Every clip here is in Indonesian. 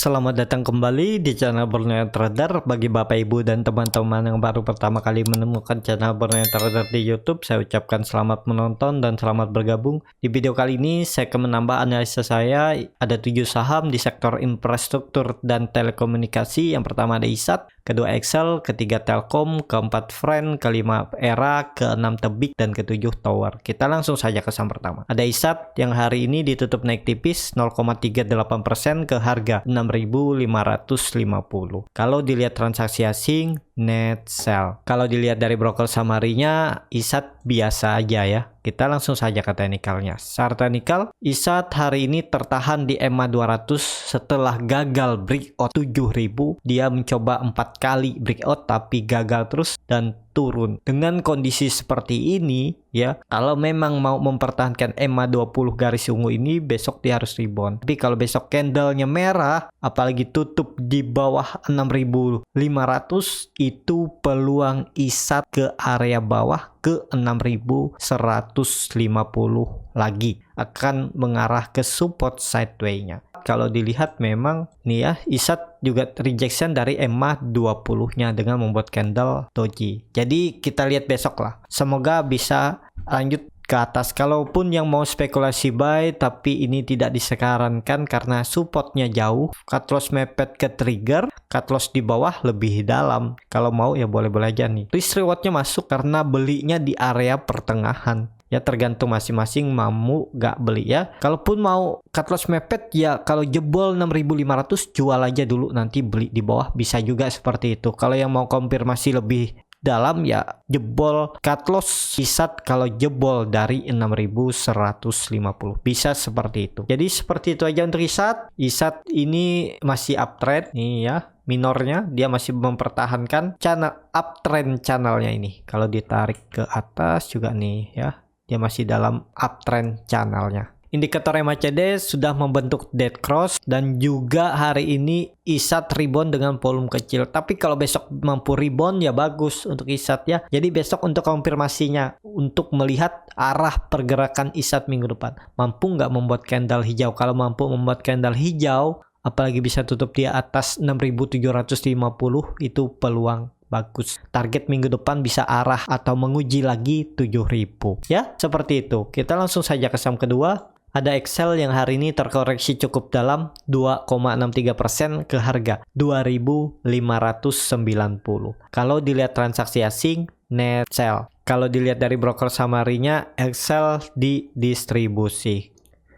Selamat datang kembali di channel Borneo Trader. Bagi Bapak Ibu dan teman-teman yang baru pertama kali menemukan channel Borneo Trader di YouTube, saya ucapkan selamat menonton dan selamat bergabung. Di video kali ini saya akan menambah analisa saya. Ada 7 saham di sektor infrastruktur dan telekomunikasi. Yang pertama ada ISAT, kedua Excel, ketiga Telkom, keempat Friend, kelima Era, keenam Tebik, dan ketujuh Tower. Kita langsung saja ke saham pertama. Ada ISAT yang hari ini ditutup naik tipis 0,38% ke harga 6.550. Kalau dilihat transaksi asing, net sell. Kalau dilihat dari broker summary-nya, ISAT biasa aja ya. Kita langsung saja ke teknikalnya. Secara teknikal, ISAT hari ini tertahan di EMA 200 setelah gagal breakout 7000. Dia mencoba 4 kali breakout tapi gagal terus dan turun. Dengan kondisi seperti ini ya, kalau memang mau mempertahankan EMA 20 garis ungu ini, besok dia harus rebound. Tapi kalau besok candlenya merah, apalagi tutup di bawah 6.500, itu peluang ISAT ke area bawah ke 6.150 lagi akan mengarah ke support sideway-nya. Kalau dilihat memang nih ya, ISAT juga rejection dari EMA 20-nya dengan membuat candle doji. Jadi kita lihat besok lah. Semoga bisa lanjut ke atas. Kalaupun yang mau spekulasi buy, tapi ini tidak disarankan karena supportnya jauh. Cut loss mepet ke trigger, cut loss di bawah lebih dalam. Kalau mau ya boleh-boleh aja nih. Risk rewardnya masuk karena belinya di area pertengahan. Ya tergantung masing-masing mau gak beli ya. Kalaupun mau cut loss mepet ya, kalau jebol 6.500 jual aja dulu, nanti beli di bawah, bisa juga seperti itu. Kalau yang mau konfirmasi lebih dalam ya jebol cut loss ISAT kalau jebol dari 6.150, bisa seperti itu. Jadi seperti itu aja untuk ISAT. ISAT ini masih uptrend nih ya. Minornya dia masih mempertahankan channel uptrend channelnya ini. Kalau ditarik ke atas juga nih ya, dia masih dalam uptrend channelnya. Indikator MACD sudah membentuk dead cross dan juga hari ini ISAT rebound dengan volume kecil. Tapi kalau besok mampu rebound ya bagus untuk ISAT ya. Jadi besok untuk konfirmasinya, untuk melihat arah pergerakan ISAT minggu depan, mampu nggak membuat candle hijau. Kalau mampu membuat candle hijau, apalagi bisa tutup di atas 6.750, itu peluang bagus. Target minggu depan bisa arah atau menguji lagi 7.000 ya, seperti itu. Kita langsung saja ke saham kedua. Ada Excel yang hari ini terkoreksi cukup dalam 2,63% ke harga 2.590. Kalau dilihat transaksi asing, net sell. Kalau dilihat dari broker summary-nya, Excel didistribusi.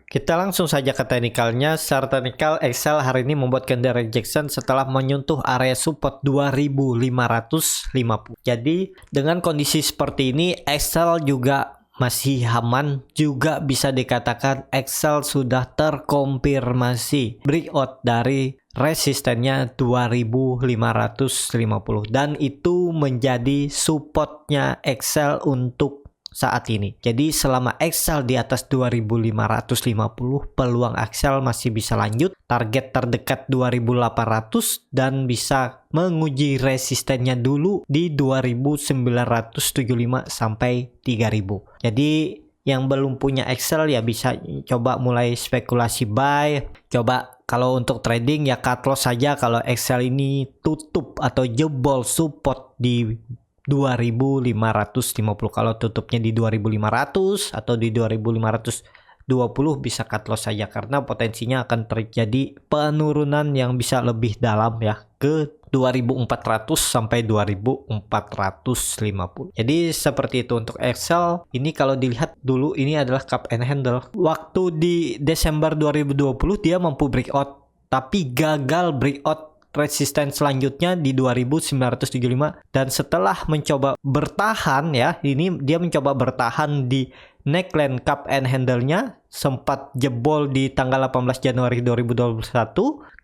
Kita langsung saja ke teknikalnya. Secara teknikal, Excel hari ini membuat candle rejection setelah menyentuh area support 2.550. Jadi dengan kondisi seperti ini, Excel juga masih aman. Juga bisa dikatakan Excel sudah terkonfirmasi breakout dari resistennya 2.550 dan itu menjadi supportnya Excel untuk saat ini. Jadi selama Excel di atas 2.550, peluang Excel masih bisa lanjut. Target terdekat 2.800 dan bisa menguji resistennya dulu di 2.975 sampai 3.000. Jadi yang belum punya Excel ya bisa coba mulai spekulasi buy. Coba kalau untuk trading ya cut loss saja kalau Excel ini tutup atau jebol support di 2.550. Kalau tutupnya di 2.500 atau di 2.520 bisa cut loss saja karena potensinya akan terjadi penurunan yang bisa lebih dalam ya ke 2.400 sampai 2.450. Jadi seperti itu untuk Excel. Ini kalau dilihat dulu ini adalah cup and handle. Waktu di Desember 2020 dia mampu breakout tapi gagal breakout resisten selanjutnya di 2.975 dan setelah mencoba bertahan ya, ini dia mencoba bertahan di neckline cup and handle-nya, sempat jebol di tanggal 18 Januari 2021,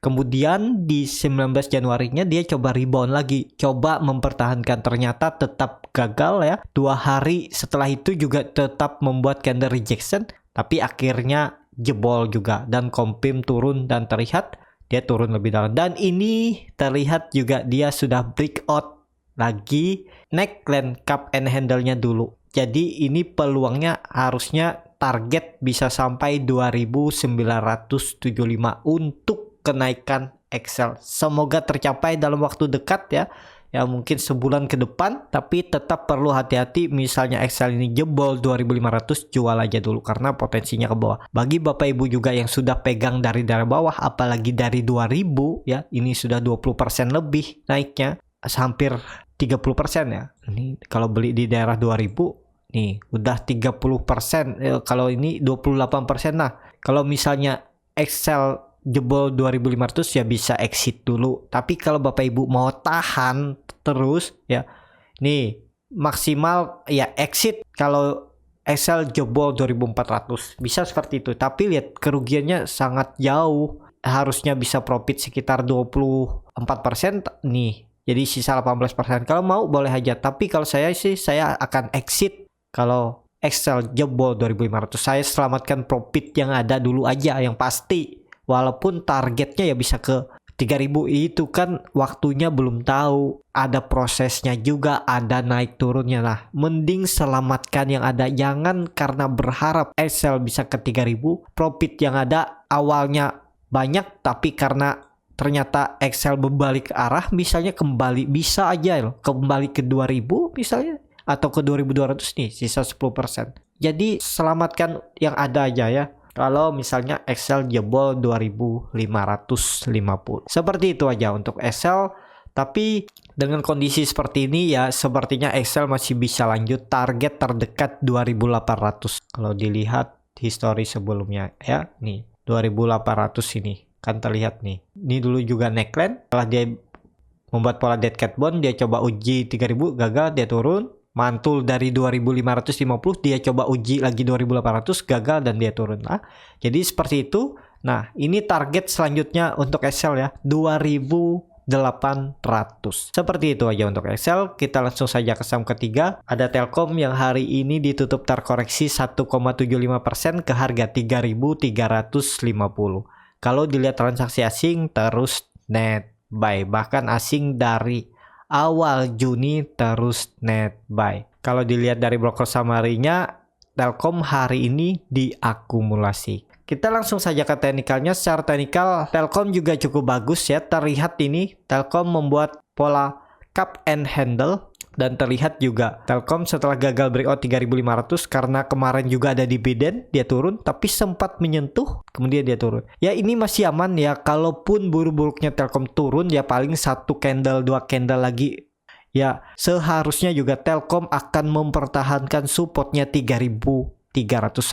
kemudian di 19 Januarinya dia coba rebound lagi, coba mempertahankan, ternyata tetap gagal ya. 2 hari setelah itu juga tetap membuat candle rejection tapi akhirnya jebol juga dan confirm turun dan terlihat dia turun lebih dalam. Dan ini terlihat juga dia sudah breakout lagi neckline cup and handle-nya dulu. Jadi ini peluangnya harusnya target bisa sampai 2.975 untuk kenaikan Excel. Semoga tercapai dalam waktu dekat ya. Ya mungkin sebulan ke depan, tapi tetap perlu hati-hati. Misalnya Excel ini jebol 2500, jual aja dulu karena potensinya ke bawah. Bagi Bapak Ibu juga yang sudah pegang dari bawah, apalagi dari 2000 ya, ini sudah 20% lebih naiknya, hampir 30% ya. Ini kalau beli di daerah 2000 nih udah 30%, kalau ini 28%. Nah, kalau misalnya Excel jebol 2500 ya bisa exit dulu. Tapi kalau Bapak Ibu mau tahan terus ya, nih maksimal ya exit kalau Excel jebol 2400, bisa seperti itu. Tapi lihat kerugiannya sangat jauh. Harusnya bisa profit sekitar 24% nih. Jadi sisa 18%. Kalau mau boleh aja. Tapi kalau saya sih saya akan exit kalau Excel jebol 2500. Saya selamatkan profit yang ada dulu aja yang pasti. Walaupun targetnya ya bisa ke 3000, itu kan waktunya belum tahu, ada prosesnya juga, ada naik turunnya. Nah, mending selamatkan yang ada, jangan karena berharap Excel bisa ke 3000, profit yang ada awalnya banyak tapi karena ternyata Excel berbalik arah, misalnya kembali, bisa aja loh kembali ke 2000 misalnya atau ke 2200 nih, sisa 10%. Jadi selamatkan yang ada aja ya. Kalau misalnya Excel jebol 2550. Seperti itu aja untuk Excel. Tapi dengan kondisi seperti ini ya sepertinya Excel masih bisa lanjut, target terdekat 2800. Kalau dilihat histori sebelumnya ya, nih 2800 ini kan terlihat nih. Ini dulu juga neckline, setelah dia membuat pola dead cat bone, dia coba uji 3000, gagal, dia turun. Mantul dari 2550, dia coba uji lagi 2800, gagal dan dia turun lah. Jadi seperti itu. Nah, ini target selanjutnya untuk Excel ya, 2800. Seperti itu aja untuk Excel. Kita langsung saja ke saham ketiga. Ada Telkom yang hari ini ditutup terkoreksi 1,75% ke harga 3.350. Kalau dilihat transaksi asing terus net buy, bahkan asing dari awal Juni terus net buy. Kalau dilihat dari broker summary-nya, Telkom hari ini diakumulasi. Kita langsung saja ke teknikalnya. Secara teknikal, Telkom juga cukup bagus ya. Terlihat ini Telkom membuat pola cup and handle. Dan terlihat juga Telkom setelah gagal breakout 3.500 karena kemarin juga ada dividen, dia turun tapi sempat menyentuh kemudian dia turun. Ya ini masih aman ya, kalaupun buruk-buruknya Telkom turun ya paling 1 candle 2 candle lagi. Ya seharusnya juga Telkom akan mempertahankan supportnya 3.300.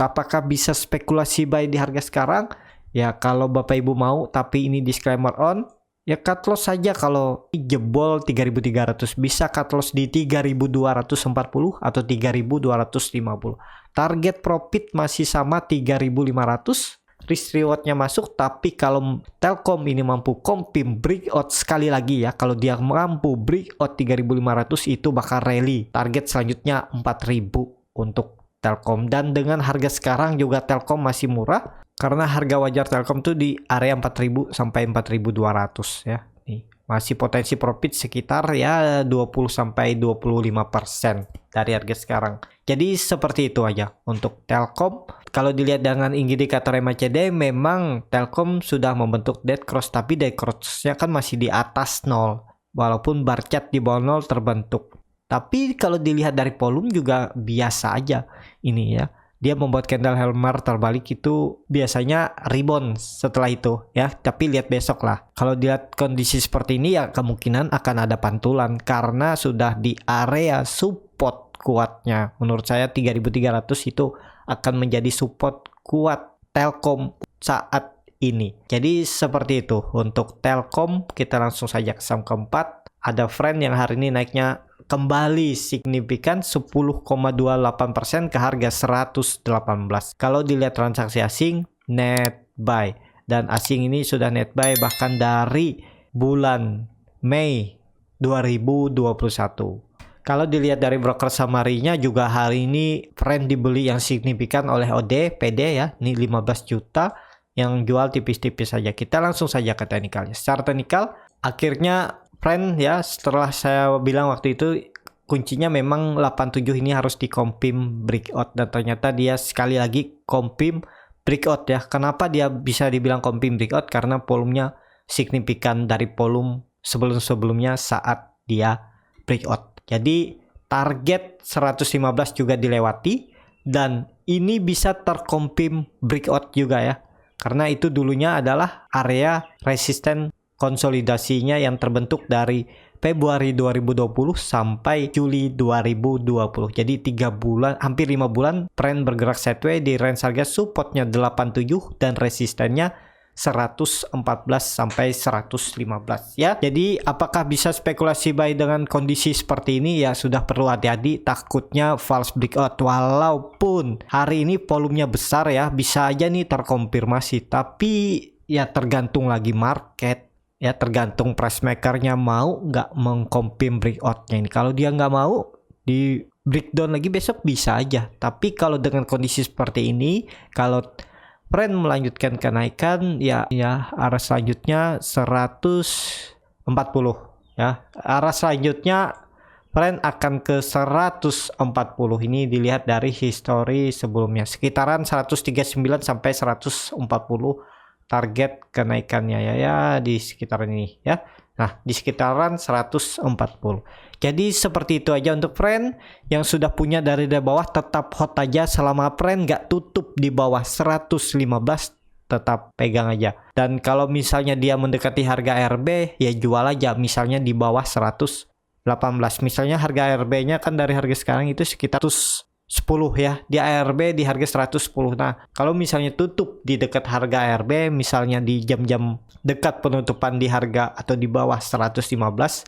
Apakah bisa spekulasi buy di harga sekarang? Ya kalau Bapak Ibu mau, tapi ini disclaimer on. Ya cut loss saja kalau jebol 3.300, bisa cut loss di 3.240 atau 3.250. Target profit masih sama 3.500. Risk rewardnya masuk, tapi kalau Telkom ini mampu confirm breakout sekali lagi ya, kalau dia mampu breakout 3.500 itu bakal rally. Target selanjutnya 4.000 untuk Telkom, dan dengan harga sekarang juga Telkom masih murah. Karena harga wajar Telkom tuh di area 4.000 sampai 4.200 ya. Nih, masih potensi profit sekitar ya 20 sampai 25% dari harga sekarang. Jadi seperti itu aja untuk Telkom. Kalau dilihat dengan indikator MACD, memang Telkom sudah membentuk dead cross, tapi dead cross-nya kan masih di atas 0. Walaupun bar chart di bawah 0 terbentuk. Tapi kalau dilihat dari volume juga biasa aja ini ya. Dia membuat candle hammer terbalik itu biasanya rebound setelah itu ya, tapi lihat besok lah. Kalau dilihat kondisi seperti ini ya kemungkinan akan ada pantulan karena sudah di area support kuatnya. Menurut saya 3.300 itu akan menjadi support kuat Telkom saat ini. Jadi seperti itu untuk Telkom. Kita langsung saja ke saham keempat. Ada Friend yang hari ini naiknya kembali signifikan 10,28% ke harga 118. Kalau dilihat transaksi asing net buy, dan asing ini sudah net buy bahkan dari bulan Mei 2021. Kalau dilihat dari broker summary-nya juga hari ini Friend dibeli yang signifikan oleh OD, PD ya, ini 15 juta yang jual tipis-tipis saja. Kita langsung saja ke teknikalnya. Secara teknikal akhirnya Friend ya, setelah saya bilang waktu itu kuncinya memang 87 ini harus di confirm breakout, dan ternyata dia sekali lagi confirm breakout ya. Kenapa dia bisa dibilang confirm breakout? Karena volumenya signifikan dari volume sebelum-sebelumnya saat dia breakout. Jadi target 115 juga dilewati dan ini bisa terkonfirm breakout juga ya. Karena itu dulunya adalah area resisten konsolidasinya yang terbentuk dari Februari 2020 sampai Juli 2020. Jadi 3 bulan, hampir 5 bulan trend bergerak sideways di range harga supportnya 87 dan resistennya 114 sampai 115 ya. Jadi apakah bisa spekulasi buy dengan kondisi seperti ini? Ya sudah perlu hati-hati, takutnya false breakout. Walaupun hari ini volumenya besar ya, bisa aja nih terkonfirmasi, tapi ya tergantung lagi market. Ya tergantung price makernya mau nggak mengkonfirm breakoutnya ini. Kalau dia nggak mau di breakdown lagi besok bisa aja. Tapi kalau dengan kondisi seperti ini, kalau trend melanjutkan kenaikan ya arah selanjutnya 140 ya. Arah selanjutnya trend akan ke 140. Ini dilihat dari histori sebelumnya sekitaran 139 sampai 140 target kenaikannya ya di sekitaran ini ya. Nah, di sekitaran 140. Jadi seperti itu aja untuk trend yang sudah punya dari bawah, tetap hot aja selama trend nggak tutup di bawah 115, tetap pegang aja. Dan kalau misalnya dia mendekati harga RB ya jual aja, misalnya di bawah 118. Misalnya harga RB-nya kan dari harga sekarang itu sekitar 10 ya, di ARB di harga 110. Nah, kalau misalnya tutup di dekat harga ARB, misalnya di jam-jam dekat penutupan di harga atau di bawah 115,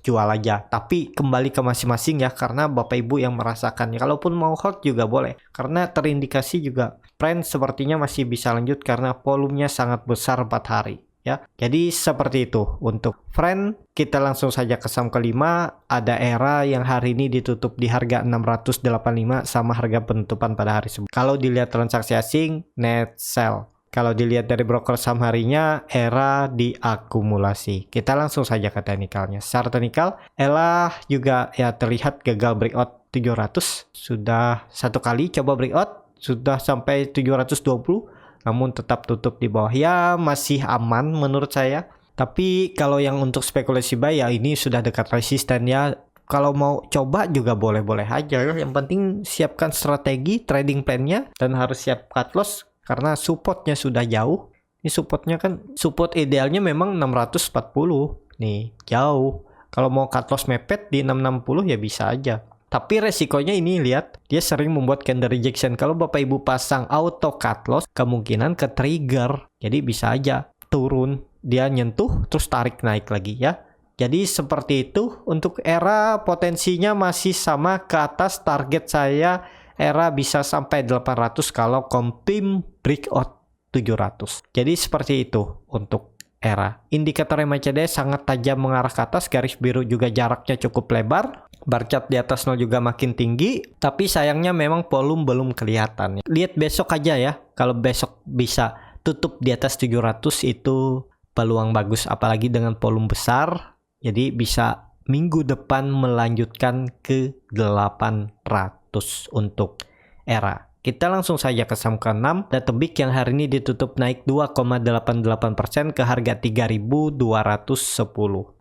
jual aja. Tapi kembali ke masing-masing ya, karena Bapak Ibu yang merasakannya. Kalaupun mau hold juga boleh, karena terindikasi juga trend sepertinya masih bisa lanjut karena volumenya sangat besar 4 hari. Ya, jadi seperti itu untuk trend. Kita langsung saja ke saham kelima. Ada ERA yang hari ini ditutup di harga 685 sama harga penutupan pada hari sebelumnya. Kalau dilihat transaksi asing, net sell. Kalau dilihat dari broker saham harinya, ERA diakumulasi. Kita langsung saja ke teknikalnya. Secara teknikal, ERA juga ya terlihat gagal breakout 700. Sudah satu kali coba breakout, sudah sampai 720. Namun tetap tutup di bawah ya, masih aman menurut saya. Tapi kalau yang untuk spekulasi buy ya ini sudah dekat resisten ya. Kalau mau coba juga boleh-boleh aja. Yang penting siapkan strategi trading plan-nya dan harus siap cut loss karena supportnya sudah jauh. Ini supportnya kan, support idealnya memang 640 nih, jauh. Kalau mau cut loss mepet di 660 ya bisa aja. Tapi resikonya ini lihat, dia sering membuat candle rejection. Kalau Bapak Ibu pasang auto cut loss, kemungkinan ke trigger. Jadi bisa aja turun, dia nyentuh terus tarik naik lagi ya. Jadi seperti itu untuk ERA, potensinya masih sama ke atas. Target saya ERA bisa sampai 800 kalau confirm breakout 700. Jadi seperti itu untuk ERA. Indikator MACD sangat tajam mengarah ke atas, garis biru juga jaraknya cukup lebar. Bar chart di atas 0 juga makin tinggi, tapi sayangnya memang volume belum kelihatan. Lihat besok aja ya, kalau besok bisa tutup di atas 700 itu peluang bagus, apalagi dengan volume besar. Jadi bisa minggu depan melanjutkan ke 800 untuk ERA. Kita langsung saja ke saham ke-6, Databig yang hari ini ditutup naik 2,88% ke harga 3.210.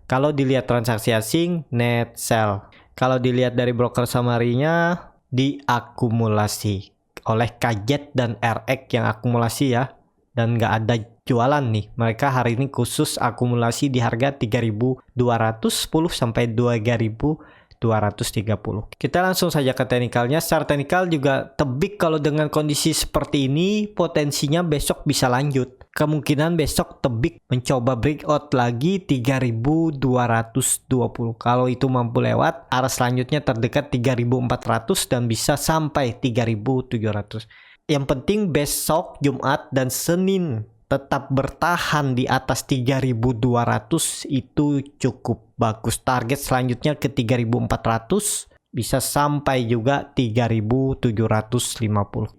Kalau dilihat transaksi asing, net sell. Kalau dilihat dari broker summary-nya, diakumulasi oleh KZ dan RX yang akumulasi ya. Dan nggak ada jualan nih. Mereka hari ini khusus akumulasi di harga 3.210 sampai 2.230. Kita langsung saja ke teknikalnya. Secara teknikal juga Tebik kalau dengan kondisi seperti ini potensinya besok bisa lanjut. Kemungkinan besok Tebik mencoba breakout lagi 3.220. Kalau itu mampu lewat, arah selanjutnya terdekat 3.400 dan bisa sampai 3.700. Yang penting besok Jumat dan Senin tetap bertahan di atas 3.200 itu cukup bagus. Target selanjutnya ke 3.400 bisa sampai juga 3.750.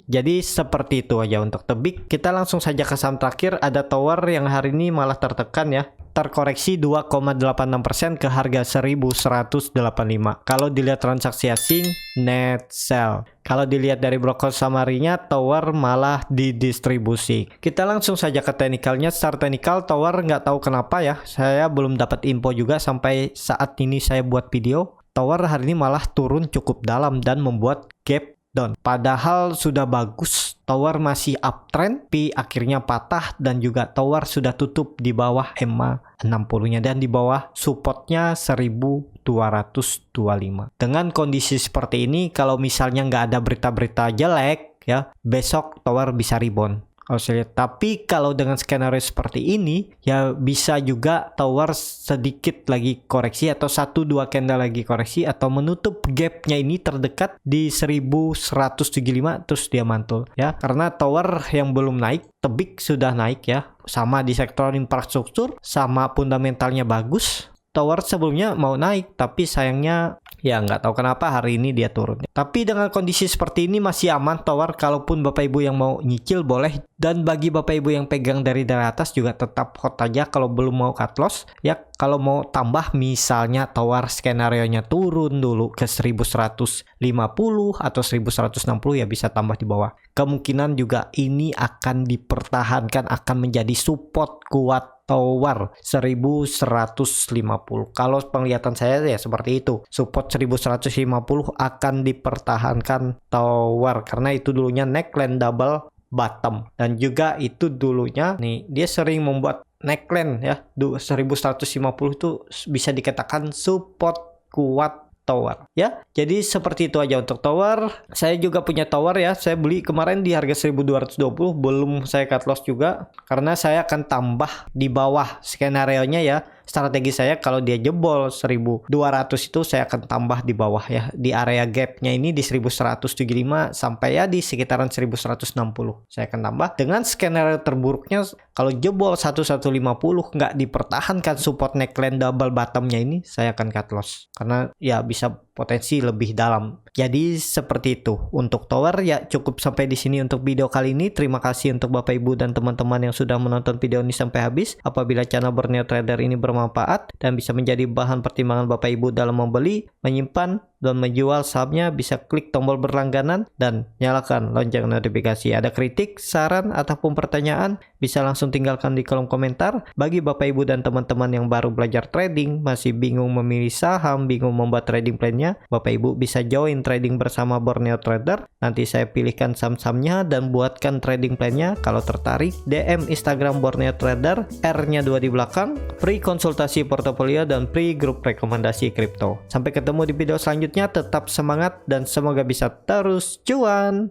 Jadi seperti itu aja untuk tebik. Kita langsung saja ke saham terakhir, ada Tower yang hari ini malah tertekan ya. Terkoreksi 2,86% ke harga 1185. Kalau dilihat transaksi asing, net sell. Kalau dilihat dari broker summary-nya, Tower malah didistribusi. Kita langsung saja ke teknikalnya. Secara teknikal, Tower nggak tahu kenapa ya. Saya belum dapat info juga sampai saat ini saya buat video. Tower hari ini malah turun cukup dalam dan membuat gap down. Padahal sudah bagus, Tower masih uptrend, tapi akhirnya patah dan juga Tower sudah tutup di bawah EMA 60-nya dan di bawah supportnya 1225. Dengan kondisi seperti ini, kalau misalnya nggak ada berita-berita jelek ya, besok Tower bisa rebound. Tapi kalau dengan skenario seperti ini ya bisa juga Tower sedikit lagi koreksi atau 1-2 candle lagi koreksi atau menutup gapnya ini terdekat di 1175 terus dia mantul ya, karena Tower yang belum naik, tebik sudah naik ya, sama di sektor infrastruktur, sama fundamentalnya bagus. Tower sebelumnya mau naik tapi sayangnya ya nggak tahu kenapa hari ini dia turun. Tapi dengan kondisi seperti ini masih aman Tower, kalaupun Bapak Ibu yang mau nyicil boleh. Dan bagi Bapak Ibu yang pegang dari atas juga tetap hold aja kalau belum mau cut loss. Ya kalau mau tambah misalnya Tower skenario-nya turun dulu ke 1150 atau 1160 ya bisa tambah di bawah. Kemungkinan juga ini akan dipertahankan, akan menjadi support kuat Tower 1150. Kalau penglihatan saya ya seperti itu. Support 1150 akan dipertahankan Tower karena itu dulunya neckline double bottom dan juga itu dulunya nih dia sering membuat neckline ya. 1150 itu bisa dikatakan support kuat Tower ya. Jadi seperti itu aja untuk Tower. Saya juga punya Tower ya, saya beli kemarin di harga 1220, belum saya cut loss juga karena saya akan tambah di bawah skenario nya ya. Strategi saya kalau dia jebol 1200 itu saya akan tambah di bawah ya, di area gapnya ini di 1175 sampai ya di sekitaran 1160 saya akan tambah. Dengan skenario terburuknya kalau jebol 1150 nggak dipertahankan support neckline double bottomnya ini, saya akan cut loss karena ya bisa potensi lebih dalam. Jadi seperti itu untuk Tower ya. Cukup sampai di sini untuk video kali ini. Terima kasih untuk Bapak Ibu dan teman-teman yang sudah menonton video ini sampai habis. Apabila channel Borneo Trader ini bermanfaat dan bisa menjadi bahan pertimbangan Bapak Ibu dalam membeli, menyimpan dan menjual sahamnya, bisa klik tombol berlangganan dan nyalakan lonceng notifikasi. Ada kritik, saran ataupun pertanyaan bisa langsung tinggalkan di kolom komentar. Bagi Bapak Ibu dan teman-teman yang baru belajar trading, masih bingung memilih saham, bingung membuat trading plan-nya, Bapak Ibu bisa join trading bersama Borneo Trader. Nanti saya pilihkan saham-sahamnya dan buatkan trading plan-nya. Kalau tertarik, DM Instagram Borneo Trader, R-nya 2 di belakang, free konsultasi portofolio dan free grup rekomendasi kripto. Sampai ketemu di video selanjutnya, tetap semangat dan semoga bisa terus cuan.